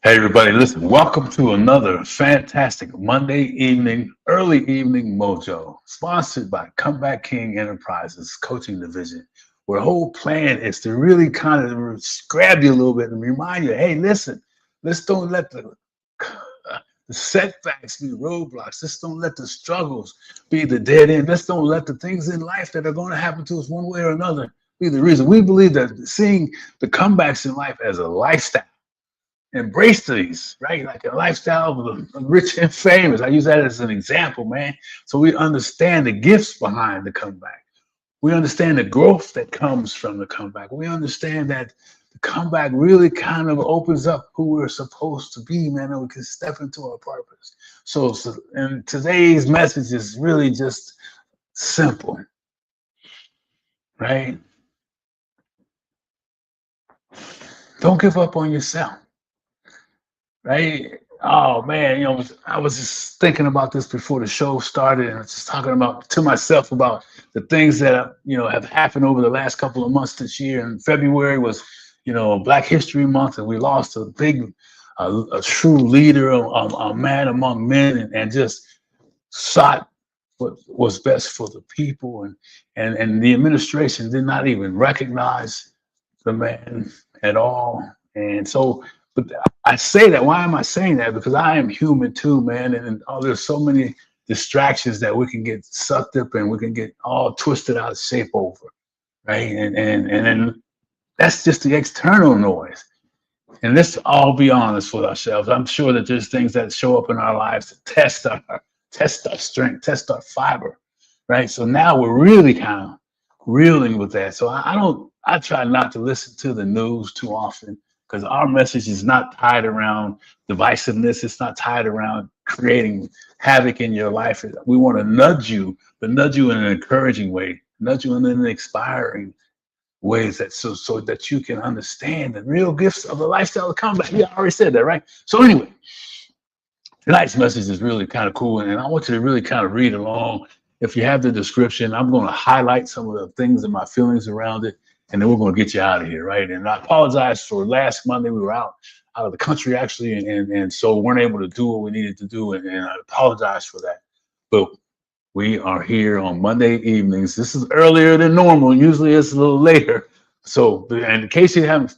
Hey everybody, listen, welcome to another fantastic Monday evening, early evening Mojo, sponsored by Comeback King Enterprises Coaching Division, where the whole plan is to really kind of grab you a little bit and remind you, hey, listen, let's don't let the setbacks be roadblocks. Let's don't let the struggles be the dead end. Let's don't let the things in life that are going to happen to us one way or another be the reason. We believe that seeing the comebacks in life as a lifestyle. Embrace these, right? Like a lifestyle of the rich and famous. I use that as an example, man. So we understand the gifts behind the comeback. We understand the growth that comes from the comeback. We understand that the comeback really kind of opens up who we're supposed to be, man, and we can step into our purpose. And today's message is really just simple, right? Don't give up on yourself. Right? Oh man, I was just thinking about this before the show started, and I was just talking about to myself about the things that have happened over the last couple of months this year. And February was, Black History Month, and we lost a true leader, a man among men, and just sought what was best for the people, and the administration did not even recognize the man at all, and so. But I say that. Why am I saying that? Because I am human too, man. And there's so many distractions that we can get sucked up and we can get all twisted out of shape over, right? And then that's just the external noise. And let's all be honest with ourselves. I'm sure that there's things that show up in our lives to test our strength, test our fiber, right? So now we're really kind of reeling with that. So I try not to listen to the news too often, because our message is not tied around divisiveness. It's not tied around creating havoc in your life. We want to nudge you, but nudge you in an encouraging way, nudge you in an inspiring ways so that you can understand the real gifts of the lifestyle of combat. Yeah, I already said that, right? So anyway, tonight's message is really kind of cool, and I want you to really kind of read along. If you have the description, I'm going to highlight some of the things and my feelings around it, and then we're going to get you out of here, right? And I apologize for last Monday. We were out of the country, actually, and so weren't able to do what we needed to do, and I apologize for that. But we are here on Monday evenings. This is earlier than normal. Usually it's a little later. So, and in case you haven't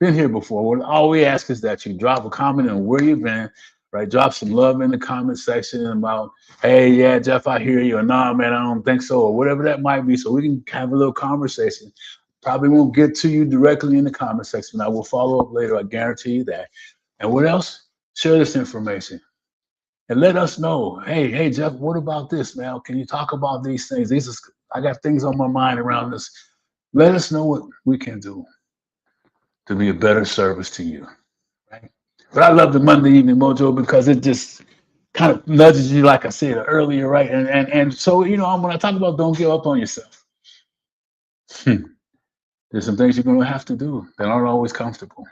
been here before, all we ask is that you drop a comment on where you've been, right? Drop some love in the comment section about, hey, yeah, Geoff, I hear you, or nah, man, I don't think so, or whatever that might be, so we can have a little conversation. Probably won't get to you directly in the comment section. I will follow up later. I guarantee you that. And what else? Share this information and let us know. Hey, Geoff, what about this, man? Can you talk about these things? I got things on my mind around this. Let us know what we can do to be a better service to you, right? But I love the Monday Evening Mojo because it just kind of nudges you, like I said earlier, right? And so, when I talk about don't give up on yourself, there's some things you're going to have to do that aren't always comfortable.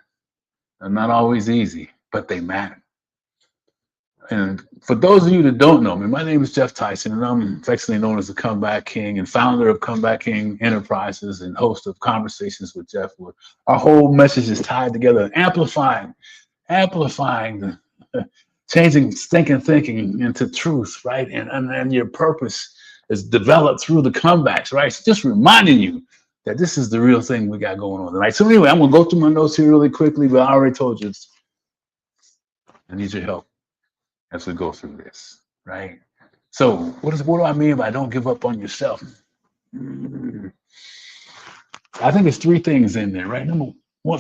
They're not always easy, but they matter. And for those of you that don't know me, my name is Geoff Tyson, and I'm affectionately known as the Comeback King and founder of Comeback King Enterprises and host of Conversations with Geoff. Our whole message is tied together, amplifying changing stinking thinking into truth, right? And your purpose is developed through the comebacks, right? So just reminding you that this is the real thing we got going on tonight. So anyway, I'm gonna go through my notes here really quickly, but I already told you I need your help as we go through this, right? So what do I mean by don't give up on yourself? I think it's three things in there, right?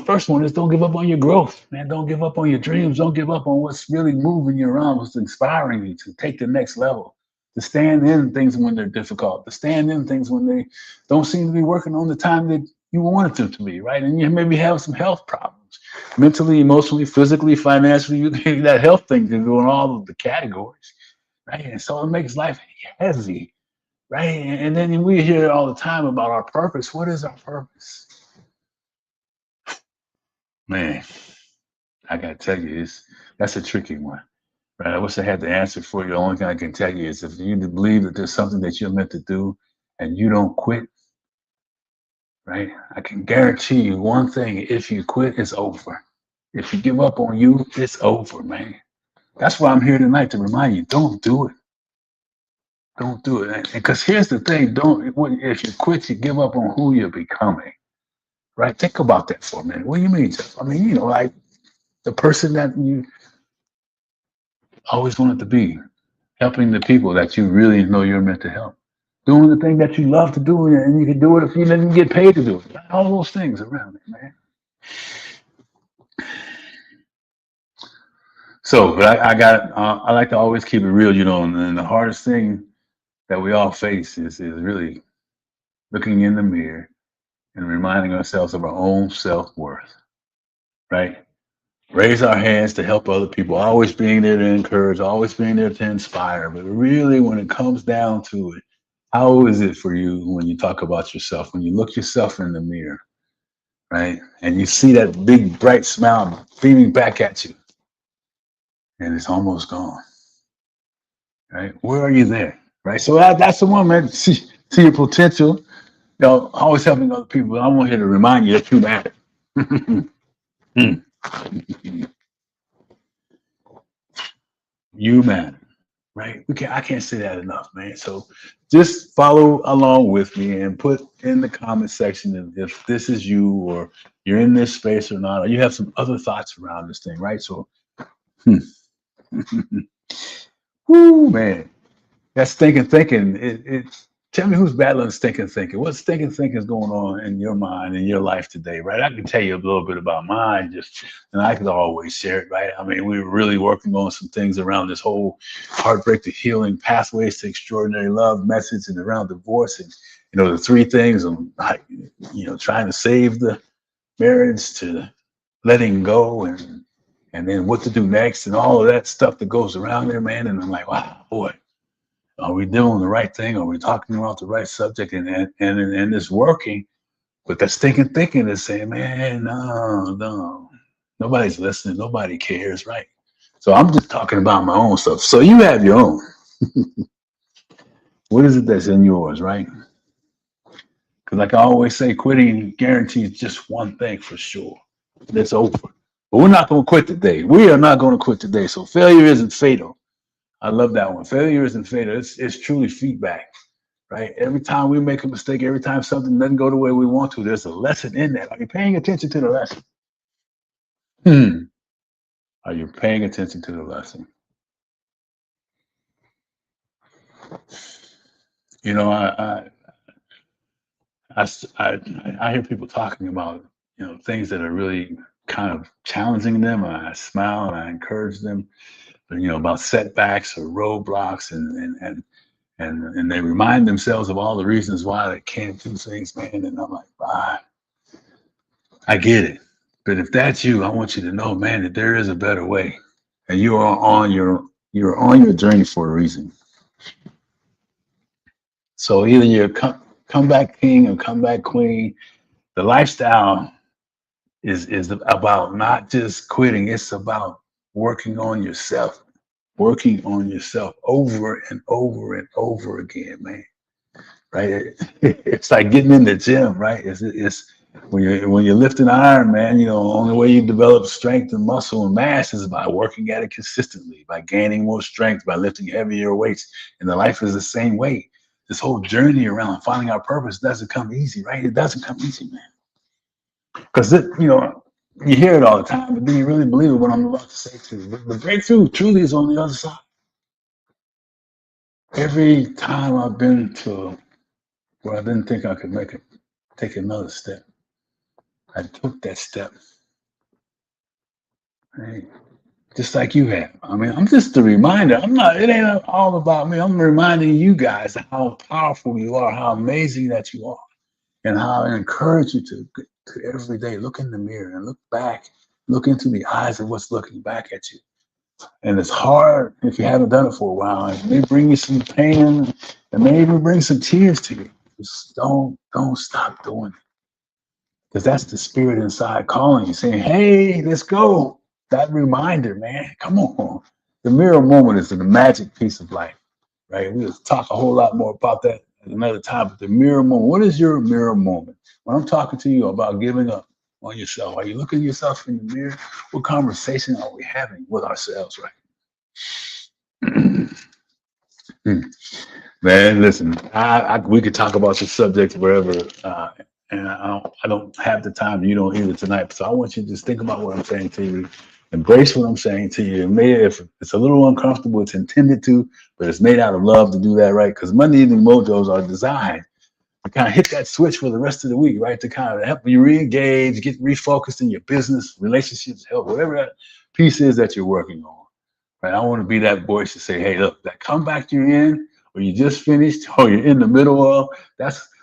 First one is don't give up on your growth, man. Don't give up on your dreams. Don't give up on what's really moving you around, what's inspiring you to take the next level, to stand in things when they're difficult, to stand in things when they don't seem to be working on the time that you wanted them to be, right? And you maybe have some health problems, mentally, emotionally, physically, financially. That health thing can go in all of the categories, right? And so it makes life heavy, right? And then we hear all the time about our purpose. What is our purpose? Man, I gotta tell you, that's a tricky one, right? I wish I had the answer for you. The only thing I can tell you is if you believe that there's something that you're meant to do and you don't quit, right? I can guarantee you one thing: if you quit, it's over. If you give up on you, it's over, man. That's why I'm here tonight to remind you, don't do it. Don't do it. Because here's the thing, if you quit, you give up on who you're becoming. Right? Think about that for a minute. What do you mean, Geoff? I mean, like the person that you always wanted to be, helping the people that you really know you're meant to help, doing the thing that you love to do, and you can do it if you didn't get paid to do it. All those things around it, man. So, but I like to always keep it real, and the hardest thing that we all face is really looking in the mirror and reminding ourselves of our own self-worth, right? Raise our hands to help other people, always being there to encourage, always being there to inspire. But really, when it comes down to it, how is it for you when you talk about yourself, when you look yourself in the mirror, right? And you see that big, bright smile beaming back at you, and it's almost gone, right? Where are you there, right? So that's the one, man. See your potential, always helping other people. I want here to remind you that you matter. You matter, right? I can't say that enough, man. So just follow along with me and put in the comment section if this is you, or you're in this space or not, or you have some other thoughts around this thing, right? So, whoo, man, that's stinking thinking. Tell me who's battling stinking thinking. What stinking thinking is going on in your mind, in your life today, right? I can tell you a little bit about mine, and I could always share it, right? I mean, we were really working on some things around this whole heartbreak to healing, pathways to extraordinary love message, and around divorce, and the three things, and trying to save the marriage, to letting go, and then what to do next, and all of that stuff that goes around there, man. And I'm like, wow, boy. Are we doing the right thing? Are we talking about the right subject? And it's working, but that stinking thinking is saying, man, no, nobody's listening, nobody cares, right? So I'm just talking about my own stuff. So you have your own. What is it that's in yours, right? Because like I always say, quitting guarantees just one thing for sure. It's over. But we're not going to quit today. We are not going to quit today. So failure isn't fatal. I love that one. Failure isn't fatal. It's truly feedback, right? Every time we make a mistake, every time something doesn't go the way we want to, there's a lesson in that. Are you paying attention to the lesson? Are you paying attention to the lesson? I hear people talking about, things that are really kind of challenging them, and I smile and I encourage them, but, about setbacks or roadblocks, and they remind themselves of all the reasons why they can't do things, man. And I'm like, I get it. But if that's you, I want you to know, man, that there is a better way, and you're on your journey for a reason. So either you're comeback king or comeback queen. The lifestyle is about not just quitting. It's about working on yourself over and over and over again, man. Right? It's like getting in the gym, right? It's when you're lifting iron, man. The only way you develop strength and muscle and mass is by working at it consistently, by gaining more strength, by lifting heavier weights. And the life is the same way. This whole journey around finding our purpose doesn't come easy, right? It doesn't come easy, man. Because you hear it all the time, but do you really believe it? What I'm about to say to you, the breakthrough truly is on the other side. Every time I've been to where I didn't think I could take another step, I took that step. Right? Just like you have. I mean, I'm just a reminder. It ain't all about me. I'm reminding you guys how powerful you are, how amazing that you are, and how I encourage you to every day look in the mirror and look back, look into the eyes of what's looking back at you. And it's hard if you haven't done it for a while. It may bring you some pain, and may even bring some tears to you. Just don't stop doing it. Because that's the spirit inside calling you, saying, hey, let's go. That reminder, man, come on. The mirror moment is the magic piece of life, right? We'll talk a whole lot more about that at another time, but the mirror moment, what is your mirror moment? When I'm talking to you about giving up, on yourself? Are you looking at yourself in the mirror? What conversation are we having with ourselves, right? Man, listen, we could talk about this subject forever, and I don't have the time. You don't either tonight. So I want you to just think about what I'm saying to you, embrace what I'm saying to you. And maybe if it's a little uncomfortable, it's intended to, but it's made out of love to do that, right? Because Monday evening mojos are designed to kind of hit that switch for the rest of the week, right? To kind of help you re-engage, get refocused in your business, relationships, health, whatever that piece is that you're working on. Right? I want to be that voice to say, hey, look, that comeback you're in, or you just finished, or you're in the middle of,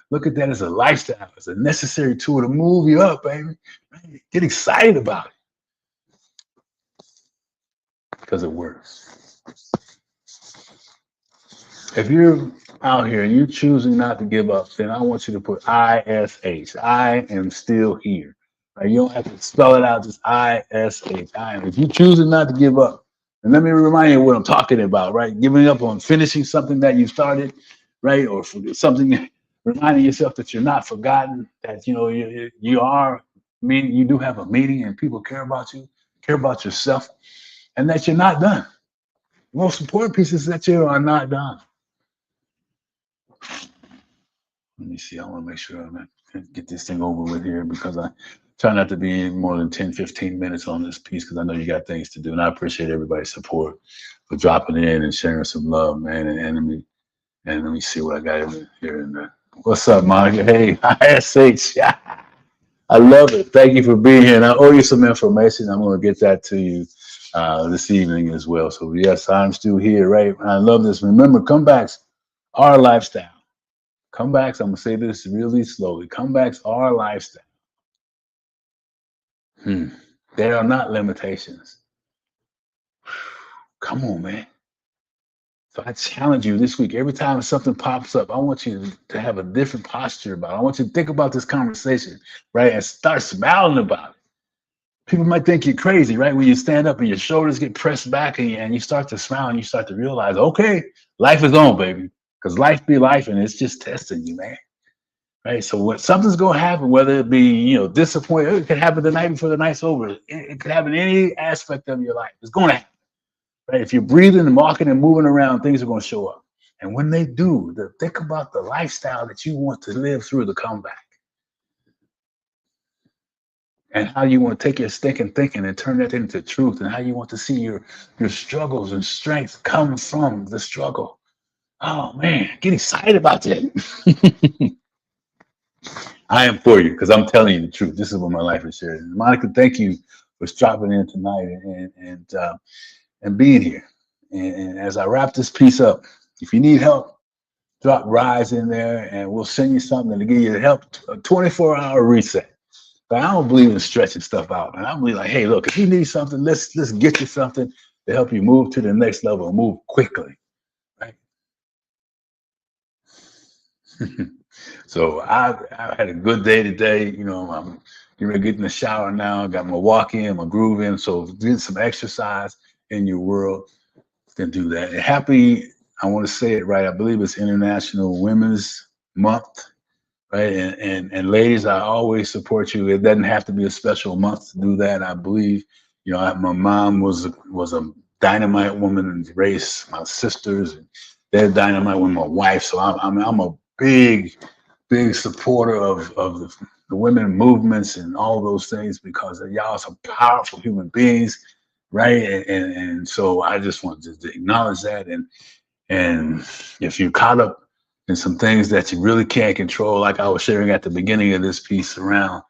look at that as a lifestyle, as a necessary tool to move you up, baby. Right? Get excited about it because it works. If you're out here and you're choosing not to give up, then I want you to put ISH. I am still here. Right? You don't have to spell it out, just ISH. I am. If you're choosing not to give up, and let me remind you what I'm talking about, right? Giving up on finishing something that you started, right? Or something, reminding yourself that you're not forgotten, that you are meaning, you do have a meaning, and people care about you, care about yourself, and that you're not done. The most important piece is that you are not done. Let me see. I want to make sure I get this thing over with here because I try not to be more than 10, 15 minutes on this piece because I know you got things to do. And I appreciate everybody's support for dropping in and sharing some love, man. And let me see what I got here. What's up, Monica? Hey, ISH. Yeah. I love it. Thank you for being here. And I owe you some information. I'm going to get that to you this evening as well. So, yes, I'm still here, right? I love this. Remember, comebacks are a lifestyle. Comebacks, I'm going to say this really slowly. Comebacks are a lifestyle. They are not limitations. Come on, man. So I challenge you this week. Every time something pops up, I want you to have a different posture about it. I want you to think about this conversation, right? And start smiling about it. People might think you're crazy, right? When you stand up and your shoulders get pressed back and you start to smile and you start to realize, okay, life is on, baby. Because life be life and it's just testing you, man. Right. So when something's gonna happen, whether it be, disappointment, it could happen the night before the night's over. It could happen in any aspect of your life. It's gonna happen. Right. If you're breathing and walking and moving around, things are gonna show up. And when they do, think about the lifestyle that you want to live through the comeback. And how you want to take your stinking thinking and turn that into truth, and how you want to see your struggles and strength come from the struggle. Oh man, get excited about that. I am for you because I'm telling you the truth. This is what my life is sharing. Monica, thank you for dropping in tonight and being here. And as I wrap this piece up, if you need help, drop Rise in there and we'll send you something to give you help, a 24-hour reset. But I don't believe in stretching stuff out. And I believe like, hey, look, if you need something, let's get you something to help you move to the next level and move quickly. Right? So I had a good day today. I'm going to get in the shower now. I got my walk in, my groove in. So get some exercise in your world, then do that. And happy, I want to say it right. I believe it's International Women's Month, right? And ladies, I always support you. It doesn't have to be a special month to do that. I believe, my mom was a dynamite woman and raised my sisters, and they're dynamite with my wife. So I'm a big supporter of the women movements and all those things because y'all are some powerful human beings, right? And so I just wanted to acknowledge that. And if you're caught up in some things that you really can't control, like I was sharing at the beginning of this piece around,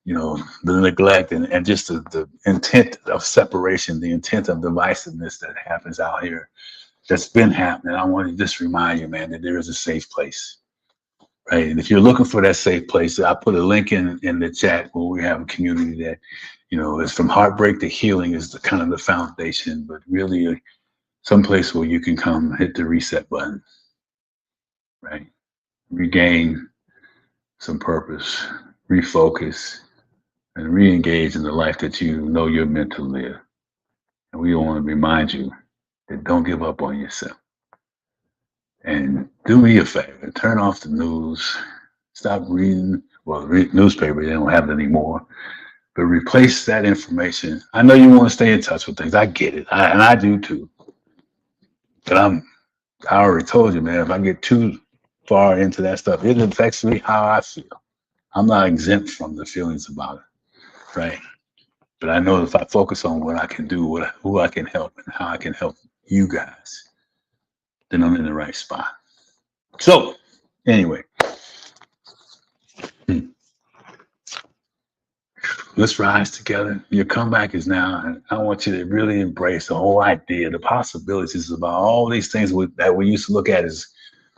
the neglect and just the intent of separation, the intent of divisiveness that happens out here, that's been happening. I want to just remind you, man, that there is a safe place. Right. And if you're looking for that safe place, I put a link in the chat where we have a community that, is from heartbreak to healing is the kind of the foundation, but really someplace where you can come hit the reset button, right? Regain some purpose, refocus, and re-engage in the life that you know you're meant to live. And we want to remind you that don't give up on yourself. And do me a favor, turn off the news. Stop reading, newspaper, they don't have it anymore. but replace that information. I know you want to stay in touch with things. I get it. And I do too. But I already told you, man, if I get too far into that stuff, it affects me how I feel. I'm not exempt from the feelings about it, right? But I know if I focus on what I can do, who I can help, and how I can help you guys, then I'm in the right spot. So, anyway, let's rise together. Your comeback is now, and I want you to really embrace the whole idea, the possibilities about all these things that we used to look at as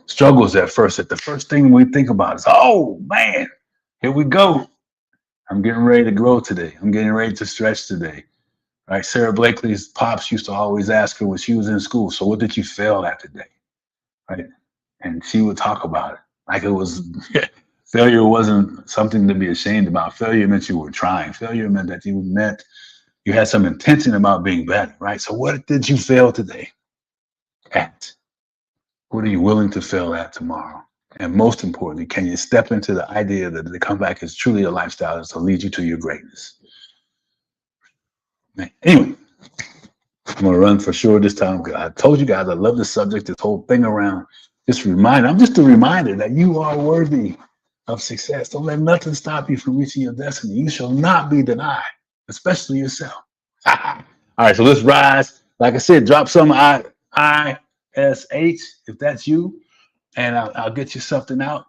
struggles at first. That the first thing we think about is, oh man, here we go. I'm getting ready to grow today. I'm getting ready to stretch today. Right? Sarah Blakely's pops used to always ask her when she was in school, so what did you fail at today? Right? And she would talk about it like it was failure wasn't something to be ashamed about. Failure meant you were trying. Failure meant that you had some intention about being better, right? So what did you fail today at? What are you willing to fail at tomorrow? And most importantly, can you step into the idea that the comeback is truly a lifestyle that's to lead you to your greatness? Anyway, I'm gonna run for sure this time. I told you guys I love this subject, this whole thing around this reminder. I'm just a reminder that you are worthy of success. Don't let nothing stop you from reaching your destiny. You shall not be denied, especially yourself. All right, so let's rise. Like I said, drop some ISH if that's you, and I'll get you something out.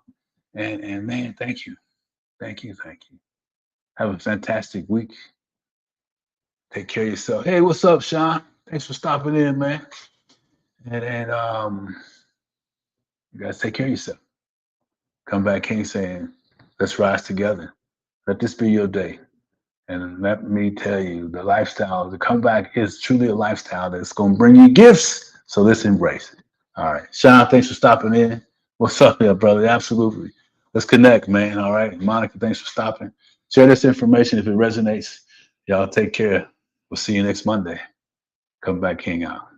And man, thank you. Thank you. Have a fantastic week. Take care of yourself. Hey, what's up, Sean? Thanks for stopping in, man. And you guys take care of yourself. Come back King saying, let's rise together. Let this be your day. And let me tell you, the lifestyle, the comeback is truly a lifestyle that's going to bring you gifts. So let's embrace it. All right. Sean, thanks for stopping in. What's up, yeah, brother? Absolutely. Let's connect, man. All right. Monica, thanks for stopping. Share this information if it resonates. Y'all take care. We'll see you next Monday. Come back King out.